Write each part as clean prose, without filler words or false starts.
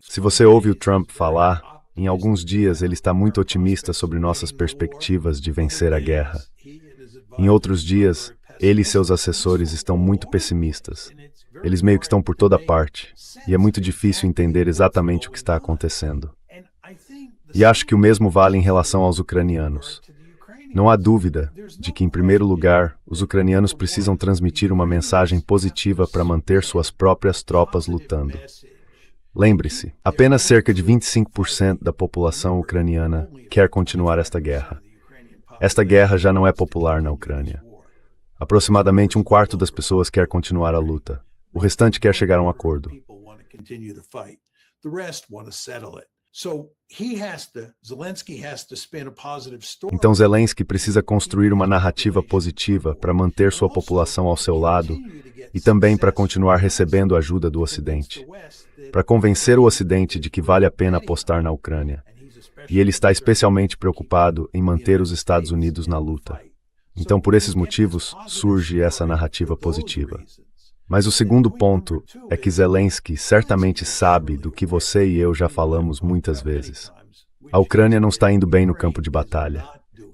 Se você ouve o Trump falar, em alguns dias ele está muito otimista sobre nossas perspectivas de vencer a guerra. Em outros dias, ele e seus assessores estão muito pessimistas. Eles meio que estão por toda parte, e é muito difícil entender exatamente o que está acontecendo. E acho que o mesmo vale em relação aos ucranianos. Não há dúvida de que, em primeiro lugar, os ucranianos precisam transmitir uma mensagem positiva para manter suas próprias tropas lutando. Lembre-se, apenas cerca de 25% da população ucraniana quer continuar esta guerra. Esta guerra já não é popular na Ucrânia. Aproximadamente um quarto das pessoas quer continuar a luta. O restante quer chegar a um acordo. Então Zelensky precisa construir uma narrativa positiva para manter sua população ao seu lado e também para continuar recebendo ajuda do Ocidente, para convencer o Ocidente de que vale a pena apostar na Ucrânia. E ele está especialmente preocupado em manter os Estados Unidos na luta. Então, por esses motivos, surge essa narrativa positiva. Mas o segundo ponto é que Zelensky certamente sabe do que você e eu já falamos muitas vezes. A Ucrânia não está indo bem no campo de batalha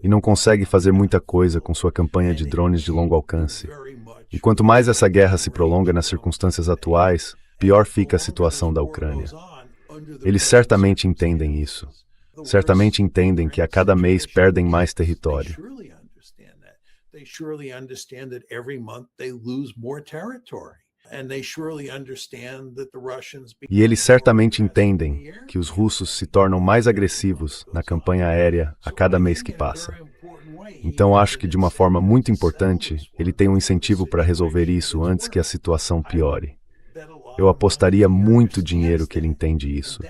e não consegue fazer muita coisa com sua campanha de drones de longo alcance. E quanto mais essa guerra se prolonga nas circunstâncias atuais, pior fica a situação da Ucrânia. Eles certamente entendem isso. Certamente entendem que a cada mês perdem mais território. E eles certamente entendem que os russos se tornam mais agressivos na campanha aérea a cada mês que passa. Então acho que de uma forma muito importante, ele tem um incentivo para resolver isso antes que a situação piore. Eu apostaria muito dinheiro que ele entende isso.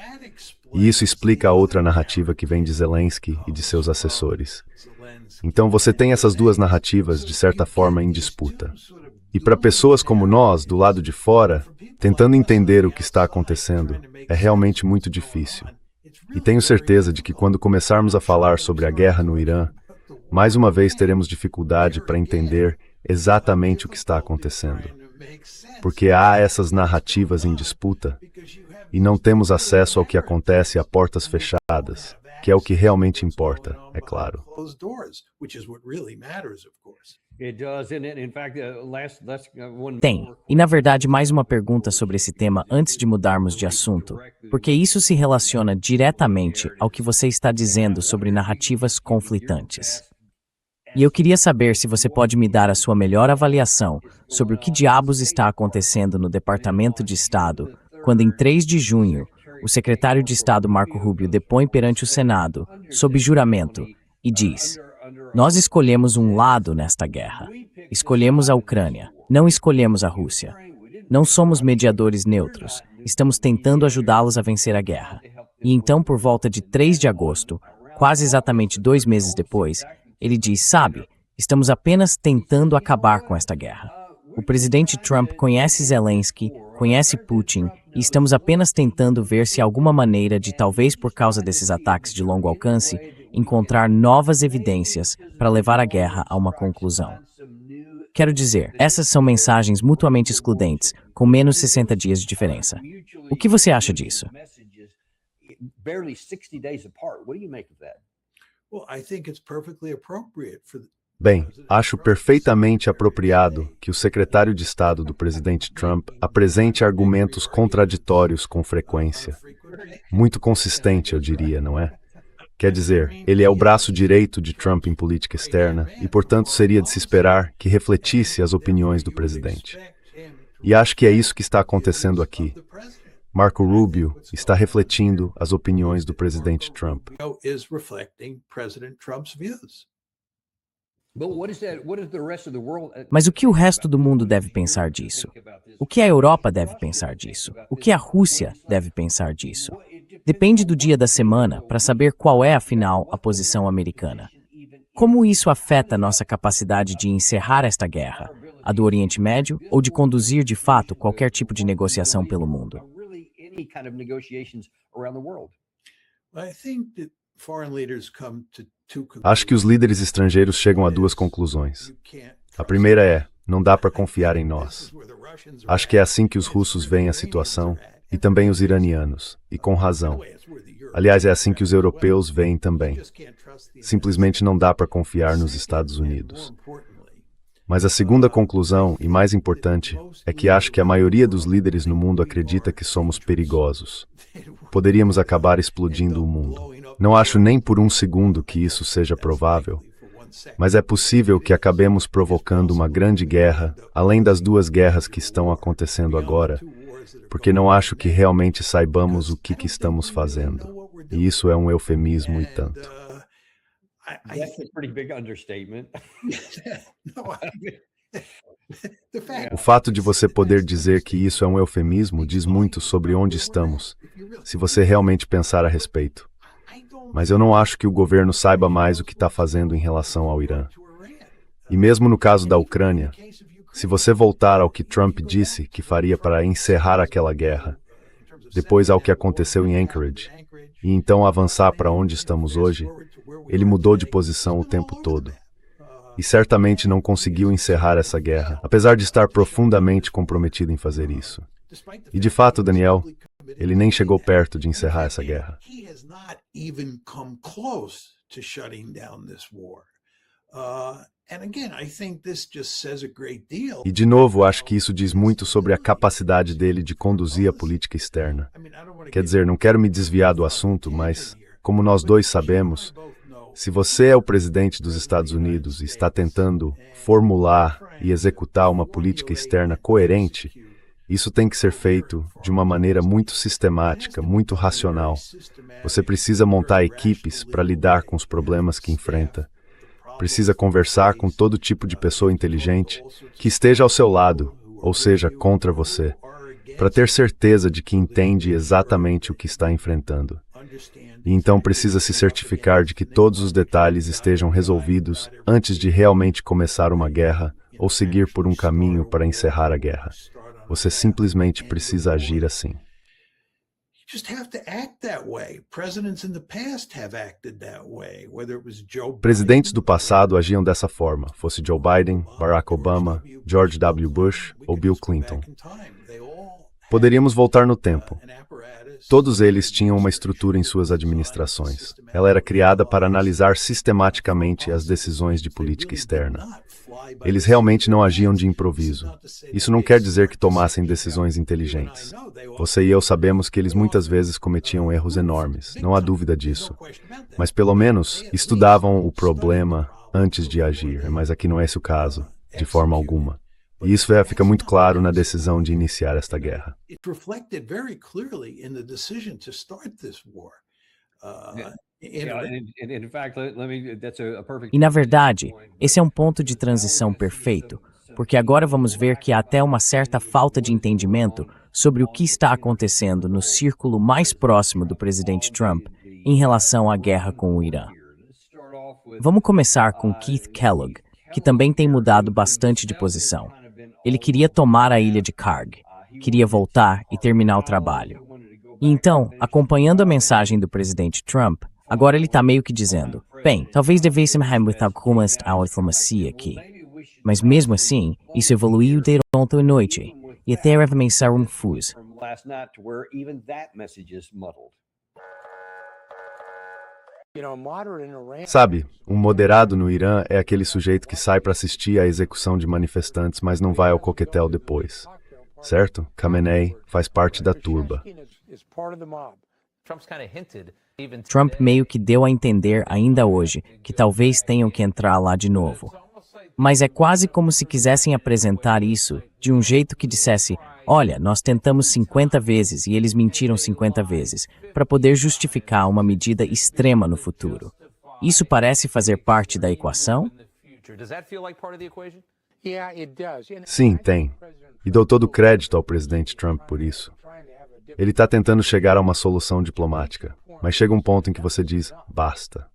E isso explica a outra narrativa que vem de Zelensky e de seus assessores. Então você tem essas duas narrativas, de certa forma, em disputa. E para pessoas como nós, do lado de fora, tentando entender o que está acontecendo, é realmente muito difícil. E tenho certeza de que quando começarmos a falar sobre a guerra no Irã, mais uma vez teremos dificuldade para entender exatamente o que está acontecendo. Porque há essas narrativas em disputa e não temos acesso ao que acontece a portas fechadas, que é o que realmente importa, é claro. Tem. E na verdade, mais uma pergunta sobre esse tema antes de mudarmos de assunto, porque isso se relaciona diretamente ao que você está dizendo sobre narrativas conflitantes. E eu queria saber se você pode me dar a sua melhor avaliação sobre o que diabos está acontecendo no Departamento de Estado, quando em 3 de junho, o secretário de Estado Marco Rubio depõe perante o Senado, sob juramento, e diz: "Nós escolhemos um lado nesta guerra. Escolhemos a Ucrânia, não escolhemos a Rússia. Não somos mediadores neutros, estamos tentando ajudá-los a vencer a guerra." E então, por volta de 3 de agosto, quase exatamente 2 meses depois, ele diz: "Sabe, estamos apenas tentando acabar com esta guerra. O presidente Trump conhece Zelensky, conhece Putin, e estamos apenas tentando ver se há alguma maneira de, talvez por causa desses ataques de longo alcance, encontrar novas evidências para levar a guerra a uma conclusão." Quero dizer, essas são mensagens mutuamente excludentes, com menos 60 dias de diferença. O que você acha disso? Bem, acho perfeitamente apropriado que o secretário de Estado do presidente Trump apresente argumentos contraditórios com frequência. Muito consistente, eu diria, não é? Quer dizer, ele é o braço direito de Trump em política externa e, portanto, seria de se esperar que refletisse as opiniões do presidente. E acho que é isso que está acontecendo aqui. Marco Rubio está refletindo as opiniões do presidente Trump. Mas o que o resto do mundo deve pensar disso? O que a Europa deve pensar disso? O que a Rússia deve pensar disso? Depende do dia da semana para saber qual é, afinal, a posição americana. Como isso afeta nossa capacidade de encerrar esta guerra, a do Oriente Médio, ou de conduzir, de fato, qualquer tipo de negociação pelo mundo? Acho que os líderes estrangeiros chegam a duas conclusões. A primeira é: Não dá para confiar em nós. Acho que é assim que os russos veem a situação, e também os iranianos, e com razão. Aliás, é assim que os europeus veem também. Simplesmente não dá para confiar nos Estados Unidos. Mas a segunda conclusão, e mais importante, é que acho que a maioria dos líderes no mundo acredita que somos perigosos. Poderíamos acabar explodindo o mundo. Não acho nem por um segundo que isso seja provável, mas é possível que acabemos provocando uma grande guerra, além das duas guerras que estão acontecendo agora, porque não acho que realmente saibamos o que estamos fazendo. E isso é um eufemismo e tanto. That's a pretty big understatement. O fato de você poder dizer que isso é um eufemismo diz muito sobre onde estamos, se você realmente pensar a respeito. Mas eu não acho que o governo saiba mais o que está fazendo em relação ao Irã. E mesmo no caso da Ucrânia, se você voltar ao que Trump disse que faria para encerrar aquela guerra, depois ao que aconteceu em Anchorage, e então avançar para onde estamos hoje, ele mudou de posição o tempo todo. E certamente não conseguiu encerrar essa guerra, apesar de estar profundamente comprometido em fazer isso. E de fato, Daniel, ele nem chegou perto de encerrar essa guerra. E de novo, acho que isso diz muito sobre a capacidade dele de conduzir a política externa. Quer dizer, não quero me desviar do assunto, mas, como nós dois sabemos, se você é o presidente dos Estados Unidos e está tentando formular e executar uma política externa coerente, isso tem que ser feito de uma maneira muito sistemática, muito racional. Você precisa montar equipes para lidar com os problemas que enfrenta. Precisa conversar com todo tipo de pessoa inteligente que esteja ao seu lado, ou seja, contra você, para ter certeza de que entende exatamente o que está enfrentando. E então precisa se certificar de que todos os detalhes estejam resolvidos antes de realmente começar uma guerra ou seguir por um caminho para encerrar a guerra. Você simplesmente precisa agir assim. Presidentes do passado agiam dessa forma, fosse Joe Biden, Barack Obama, George W. Bush ou Bill Clinton. Poderíamos voltar no tempo. Todos eles tinham uma estrutura em suas administrações. Ela era criada para analisar sistematicamente as decisões de política externa. Eles realmente não agiam de improviso. Isso não quer dizer que tomassem decisões inteligentes. Você e eu sabemos que eles muitas vezes cometiam erros enormes, não há dúvida disso. Mas pelo menos estudavam o problema antes de agir, mas aqui não é esse o caso, de forma alguma. E isso fica muito claro na decisão de iniciar esta guerra. E na verdade, esse é um ponto de transição perfeito, porque agora vamos ver que há até uma certa falta de entendimento sobre o que está acontecendo no círculo mais próximo do presidente Trump em relação à guerra com o Irã. Vamos começar com Keith Kellogg, que também tem mudado bastante de posição. Ele queria tomar a ilha de Karg, queria voltar e terminar o trabalho. E então, acompanhando a mensagem do presidente Trump, agora ele está meio que dizendo, bem, talvez devêssemos ter algumas diplomacia aqui. Mas mesmo assim, isso evoluiu de ontem à noite, e até a mensagem fuz. Sabe, um moderado no Irã é aquele sujeito que sai para assistir à execução de manifestantes, mas não vai ao coquetel depois. Certo? Khamenei faz parte da turba. Trump meio que deu a entender ainda hoje que talvez tenham que entrar lá de novo. Mas é quase como se quisessem apresentar isso de um jeito que dissesse, olha, nós tentamos 50 vezes e eles mentiram 50 vezes, para poder justificar uma medida extrema no futuro. Isso parece fazer parte da equação? Sim, tem. E dou todo o crédito ao presidente Trump por isso. Ele está tentando chegar a uma solução diplomática, mas chega um ponto em que você diz, basta.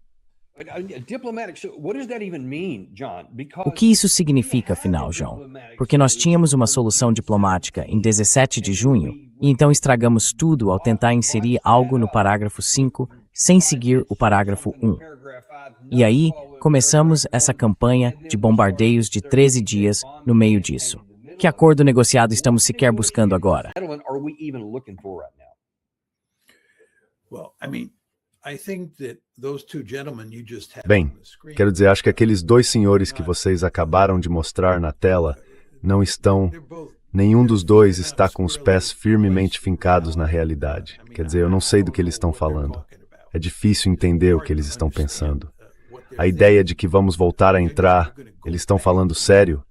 O que isso significa, afinal, João? Porque nós tínhamos uma solução diplomática em 17 de junho, e então estragamos tudo ao tentar inserir algo no parágrafo 5 sem seguir o parágrafo 1. E aí, começamos essa campanha de bombardeios de 13 dias no meio disso. Que acordo negociado estamos sequer buscando agora? Bem, quero dizer, acho que aqueles dois senhores que vocês acabaram de mostrar na tela não estão... Nenhum dos dois está com os pés firmemente fincados na realidade. Quer dizer, eu não sei do que eles estão falando. É difícil entender o que eles estão pensando. A ideia de que vamos voltar a entrar, eles estão falando sério?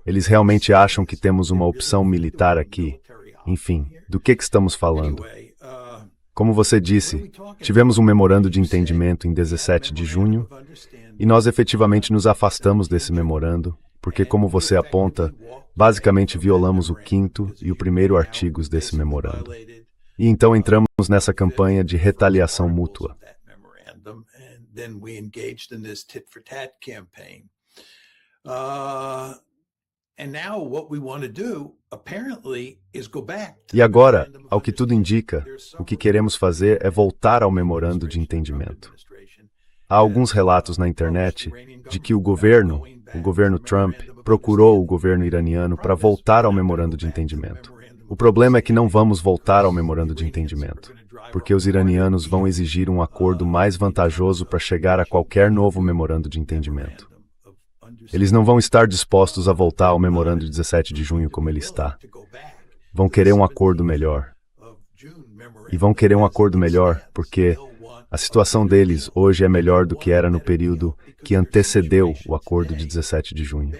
Eles realmente acham que temos uma opção militar aqui? Enfim, do que estamos falando? Como você disse, tivemos um memorando de entendimento em 17 de junho e nós efetivamente nos afastamos desse memorando, porque, como você aponta, basicamente violamos o 5º e o 1º artigos desse memorando. E então entramos nessa campanha de retaliação mútua. E agora, ao que tudo indica, o que queremos fazer é voltar ao memorando de entendimento. Há alguns relatos na internet de que o governo Trump, procurou o governo iraniano para voltar ao memorando de entendimento. O problema é que não vamos voltar ao memorando de entendimento, porque os iranianos vão exigir um acordo mais vantajoso para chegar a qualquer novo memorando de entendimento. Eles não vão estar dispostos a voltar ao memorando de 17 de junho como ele está. Vão querer um acordo melhor. E vão querer um acordo melhor porque a situação deles hoje é melhor do que era no período que antecedeu o acordo de 17 de junho.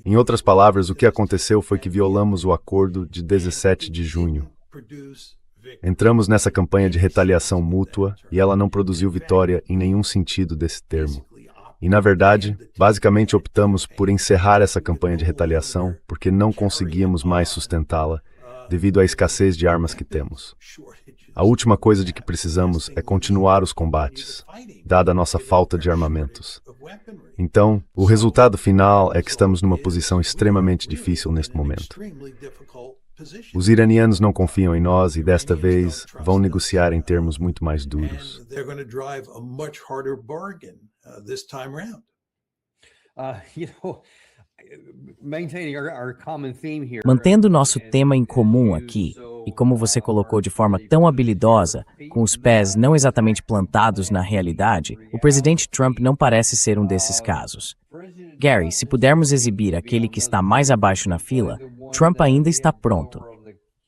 Em outras palavras, o que aconteceu foi que violamos o acordo de 17 de junho. Entramos nessa campanha de retaliação mútua e ela não produziu vitória em nenhum sentido desse termo. E, na verdade, basicamente optamos por encerrar essa campanha de retaliação porque não conseguíamos mais sustentá-la devido à escassez de armas que temos. A última coisa de que precisamos é continuar os combates, dada a nossa falta de armamentos. Então, o resultado final é que estamos numa posição extremamente difícil neste momento. Os iranianos não confiam em nós e, desta vez, vão negociar em termos muito mais duros. Mantendo nosso tema em comum aqui, e como você colocou de forma tão habilidosa, com os pés não exatamente plantados na realidade, o presidente Trump não parece ser um desses casos. Gary, se pudermos exibir aquele que está mais abaixo na fila, Trump ainda está pronto.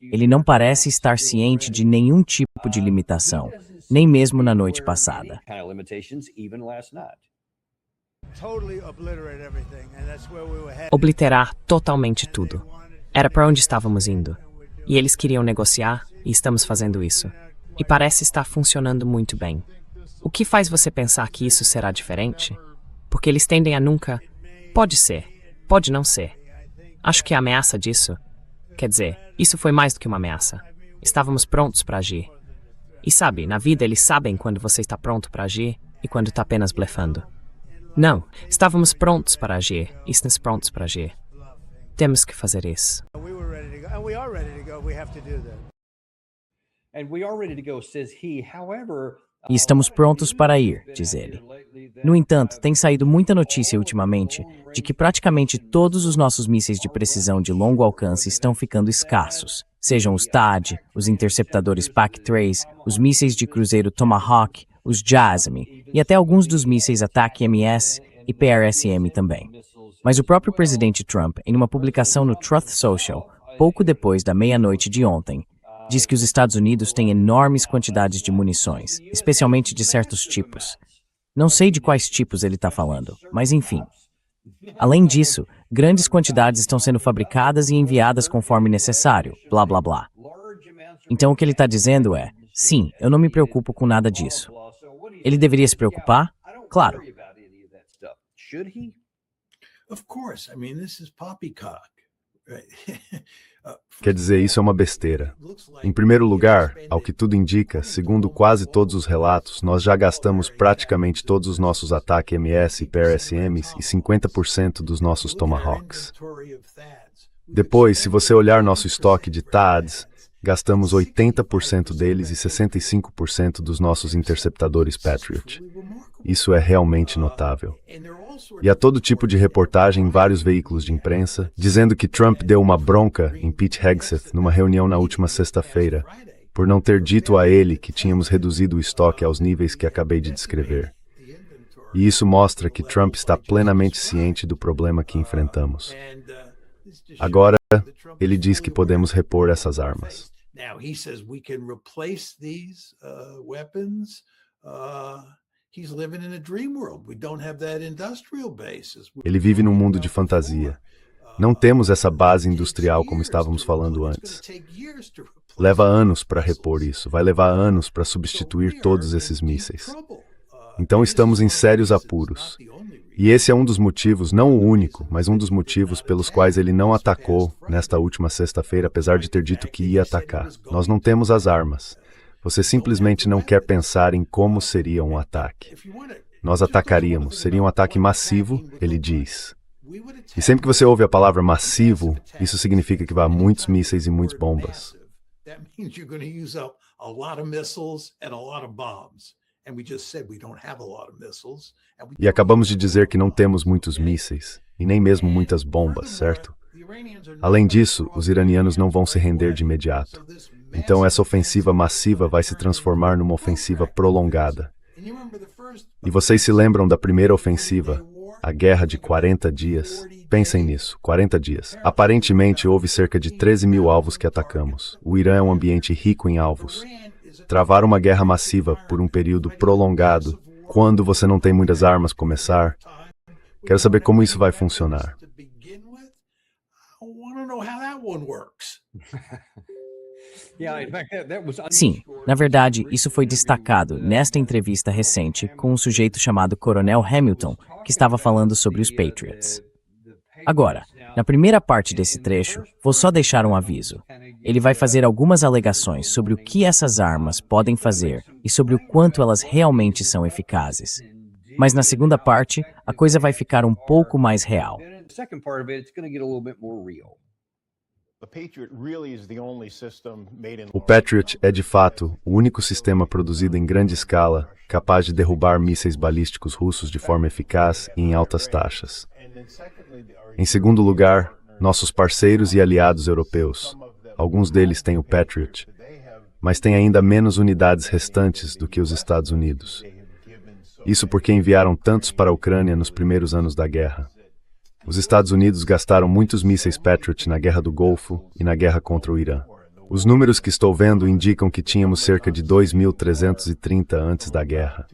Ele não parece estar ciente de nenhum tipo de limitação, nem mesmo na noite passada. Obliterar totalmente tudo. Era para onde estávamos indo. E eles queriam negociar, e estamos fazendo isso. E parece estar funcionando muito bem. O que faz você pensar que isso será diferente? Porque eles tendem a nunca... Pode ser, pode não ser. Acho que a ameaça disso... Quer dizer, isso foi mais do que uma ameaça. Estávamos prontos para agir. E sabe, na vida eles sabem quando você está pronto para agir e quando está apenas blefando. Não, estávamos prontos para agir. Estamos prontos para agir. Temos que fazer isso. E estamos prontos para ir, diz ele. No entanto, tem saído muita notícia ultimamente de que praticamente todos os nossos mísseis de precisão de longo alcance estão ficando escassos. Sejam os THAAD, os interceptadores PAC-3, os mísseis de cruzeiro Tomahawk, os JASSM e até alguns dos mísseis ATACMS e PRSM também. Mas o próprio presidente Trump, em uma publicação no Truth Social, pouco depois da meia-noite de ontem, diz que os Estados Unidos têm enormes quantidades de munições, especialmente de certos tipos. Não sei de quais tipos ele está falando, mas enfim. Além disso, grandes quantidades estão sendo fabricadas e enviadas conforme necessário, blá blá blá. Então o que ele está dizendo é, sim, eu não me preocupo com nada disso. Ele deveria se preocupar? Claro. Quer dizer, isso é uma besteira. Em primeiro lugar, ao que tudo indica, segundo quase todos os relatos, nós já gastamos praticamente todos os nossos ATACMS e PRSMs e 50% dos nossos Tomahawks. Depois, se você olhar nosso estoque de THAADs, gastamos 80% deles e 65% dos nossos interceptadores Patriot. Isso é realmente notável. E há todo tipo de reportagem em vários veículos de imprensa, dizendo que Trump deu uma bronca em Pete Hegseth numa reunião na última sexta-feira, por não ter dito a ele que tínhamos reduzido o estoque aos níveis que acabei de descrever. E isso mostra que Trump está plenamente ciente do problema que enfrentamos. Agora, ele diz que podemos repor essas armas. Ele vive num mundo de fantasia. Não temos essa base industrial como estávamos falando antes. Leva anos para repor isso, vai levar anos para substituir todos esses mísseis. Então estamos em sérios apuros. E esse é um dos motivos, não o único, mas um dos motivos pelos quais ele não atacou nesta última sexta-feira, apesar de ter dito que ia atacar. Nós não temos as armas. Você simplesmente não quer pensar em como seria um ataque. Nós atacaríamos, seria um ataque massivo, ele diz. E sempre que você ouve a palavra massivo, isso significa que vai muitos mísseis e muitas bombas. E acabamos de dizer que não temos muitos mísseis, e nem mesmo muitas bombas, certo? Além disso, os iranianos não vão se render de imediato. Então essa ofensiva massiva vai se transformar numa ofensiva prolongada. E vocês se lembram da primeira ofensiva, a guerra de 40 dias? Pensem nisso, 40 dias. Aparentemente houve cerca de 13 mil alvos que atacamos. O Irã é um ambiente rico em alvos. Travar uma guerra massiva por um período prolongado, quando você não tem muitas armas começar, quero saber como isso vai funcionar. Sim, na verdade, isso foi destacado nesta entrevista recente com um sujeito chamado Coronel Hamilton, que estava falando sobre os Patriots. Agora, na primeira parte desse trecho, vou só deixar um aviso. Ele vai fazer algumas alegações sobre o que essas armas podem fazer e sobre o quanto elas realmente são eficazes. Mas na segunda parte, a coisa vai ficar um pouco mais real. O Patriot é, de fato, o único sistema produzido em grande escala capaz de derrubar mísseis balísticos russos de forma eficaz e em altas taxas. Em segundo lugar, nossos parceiros e aliados europeus. Alguns deles têm o Patriot, mas têm ainda menos unidades restantes do que os Estados Unidos. Isso porque enviaram tantos para a Ucrânia nos primeiros anos da guerra. Os Estados Unidos gastaram muitos mísseis Patriot na Guerra do Golfo e na guerra contra o Irã. Os números que estou vendo indicam que tínhamos cerca de 2.330 antes da guerra.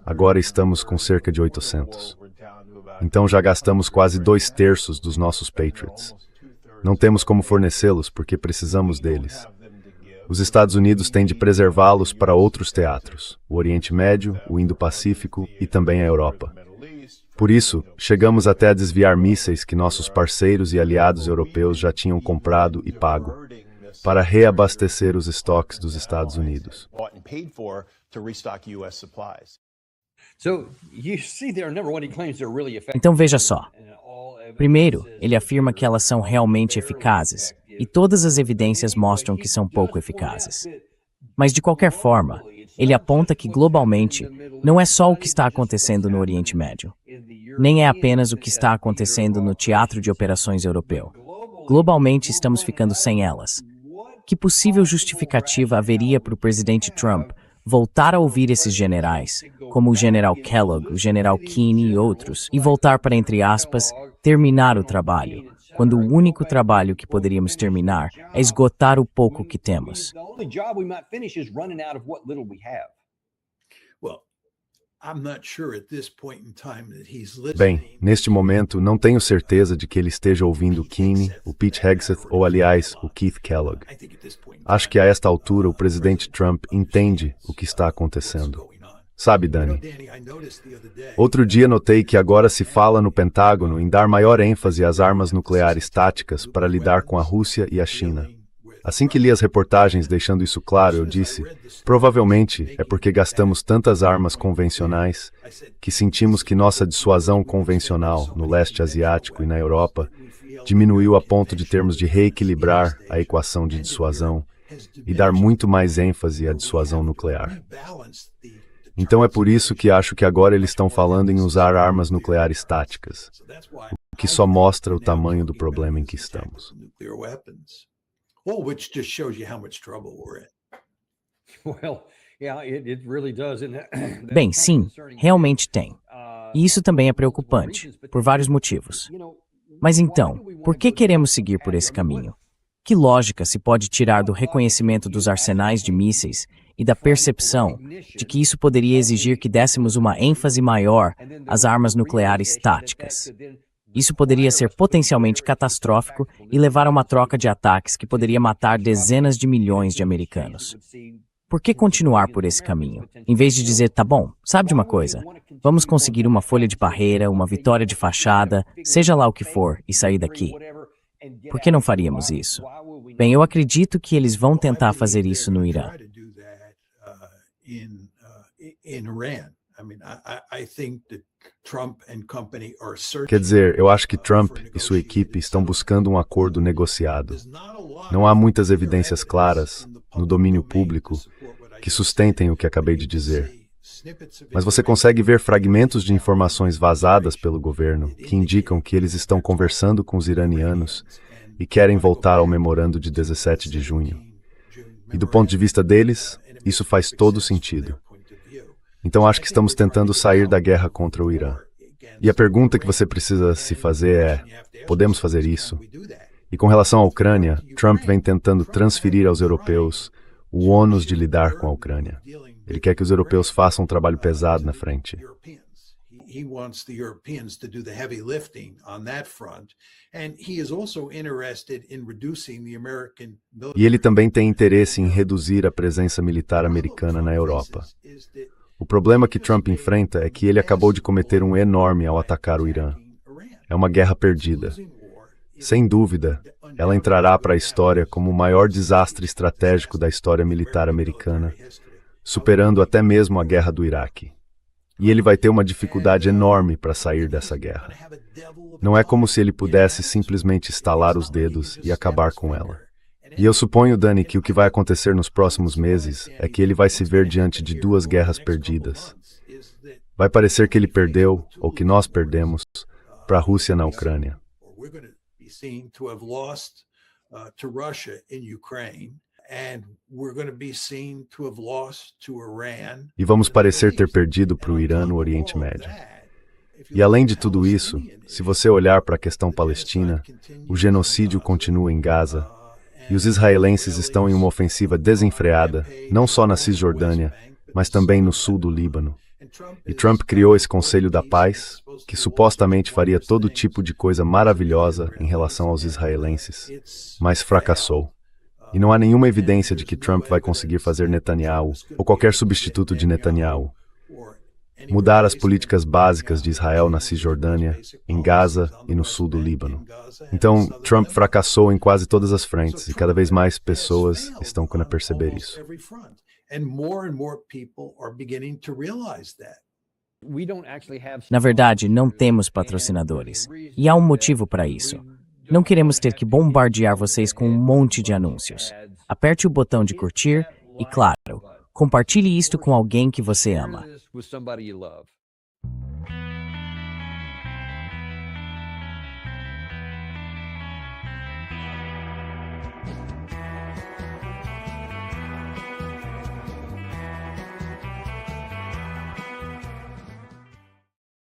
Agora estamos com cerca de 800. Então já gastamos quase 2/3 dos nossos Patriots. Não temos como fornecê-los porque precisamos deles. Os Estados Unidos têm de preservá-los para outros teatros, o Oriente Médio, o Indo-Pacífico e também a Europa. Por isso, chegamos até a desviar mísseis que nossos parceiros e aliados europeus já tinham comprado e pago, para reabastecer os estoques dos Estados Unidos. Então veja só. Primeiro, ele afirma que elas são realmente eficazes, e todas as evidências mostram que são pouco eficazes. Mas de qualquer forma, ele aponta que globalmente não é só o que está acontecendo no Oriente Médio, nem é apenas o que está acontecendo no teatro de operações europeu. Globalmente estamos ficando sem elas. Que possível justificativa haveria para o presidente Trump voltar a ouvir esses generais, como o general Kellogg, o general Keeney e outros, e voltar para, entre aspas, terminar o trabalho, quando o único trabalho que poderíamos terminar é esgotar o pouco que temos? Bem, neste momento, não tenho certeza de que ele esteja ouvindo Keeney, o Pete Hegseth ou, aliás, o Keith Kellogg. Acho que a esta altura o presidente Trump entende o que está acontecendo. Sabe, Dani? Outro dia notei que agora se fala no Pentágono em dar maior ênfase às armas nucleares táticas para lidar com a Rússia e a China. Assim que li as reportagens deixando isso claro, eu disse, provavelmente é porque gastamos tantas armas convencionais que sentimos que nossa dissuasão convencional no leste asiático e na Europa diminuiu a ponto de termos de reequilibrar a equação de dissuasão e dar muito mais ênfase à dissuasão nuclear. Então é por isso que acho que agora eles estão falando em usar armas nucleares táticas, o que só mostra o tamanho do problema em que estamos. Bem, sim, realmente tem. E isso também é preocupante, por vários motivos. Mas então, por que queremos seguir por esse caminho? Que lógica se pode tirar do reconhecimento dos arsenais de mísseis e da percepção de que isso poderia exigir que dessemos uma ênfase maior às armas nucleares táticas? Isso poderia ser potencialmente catastrófico e levar a uma troca de ataques que poderia matar dezenas de milhões de americanos. Por que continuar por esse caminho? Em vez de dizer, tá bom, sabe de uma coisa? Vamos conseguir uma folha de barreira, uma vitória de fachada, seja lá o que for, e sair daqui. Por que não faríamos isso? Bem, eu acredito que eles vão tentar fazer isso no Irã. Quer dizer, eu acho que Trump e sua equipe estão buscando um acordo negociado. Não há muitas evidências claras, no domínio público, que sustentem o que acabei de dizer. Mas você consegue ver fragmentos de informações vazadas pelo governo que indicam que eles estão conversando com os iranianos e querem voltar ao memorando de 17 de junho. E do ponto de vista deles, isso faz todo sentido. Então acho que estamos tentando sair da guerra contra o Irã. E a pergunta que você precisa se fazer é, podemos fazer isso? E com relação à Ucrânia, Trump vem tentando transferir aos europeus o ônus de lidar com a Ucrânia. Ele quer que os europeus façam um trabalho pesado na frente. E ele também tem interesse em reduzir a presença militar americana na Europa. O problema que Trump enfrenta é que ele acabou de cometer um enorme ao atacar o Irã. É uma guerra perdida. Sem dúvida, ela entrará para a história como o maior desastre estratégico da história militar americana, superando até mesmo a guerra do Iraque. E ele vai ter uma dificuldade enorme para sair dessa guerra. Não é como se ele pudesse simplesmente estalar os dedos e acabar com ela. E eu suponho, Dani, que o que vai acontecer nos próximos meses é que ele vai se ver diante de duas guerras perdidas. Vai parecer que ele perdeu, ou que nós perdemos, para a Rússia na Ucrânia. E vamos parecer ter perdido para o Irã no Oriente Médio. E além de tudo isso, se você olhar para a questão palestina, o genocídio continua em Gaza, e os israelenses estão em uma ofensiva desenfreada, não só na Cisjordânia, mas também no sul do Líbano. E Trump criou esse Conselho da Paz, que supostamente faria todo tipo de coisa maravilhosa em relação aos israelenses, mas fracassou. E não há nenhuma evidência de que Trump vai conseguir fazer Netanyahu, ou qualquer substituto de Netanyahu, mudar as políticas básicas de Israel na Cisjordânia, em Gaza e no sul do Líbano. Então, Trump fracassou em quase todas as frentes e cada vez mais pessoas estão a perceber isso. Na verdade, não temos patrocinadores. E há um motivo para isso. Não queremos ter que bombardear vocês com um monte de anúncios. Aperte o botão de curtir e, claro, compartilhe isto com alguém que você ama. with somebody you love.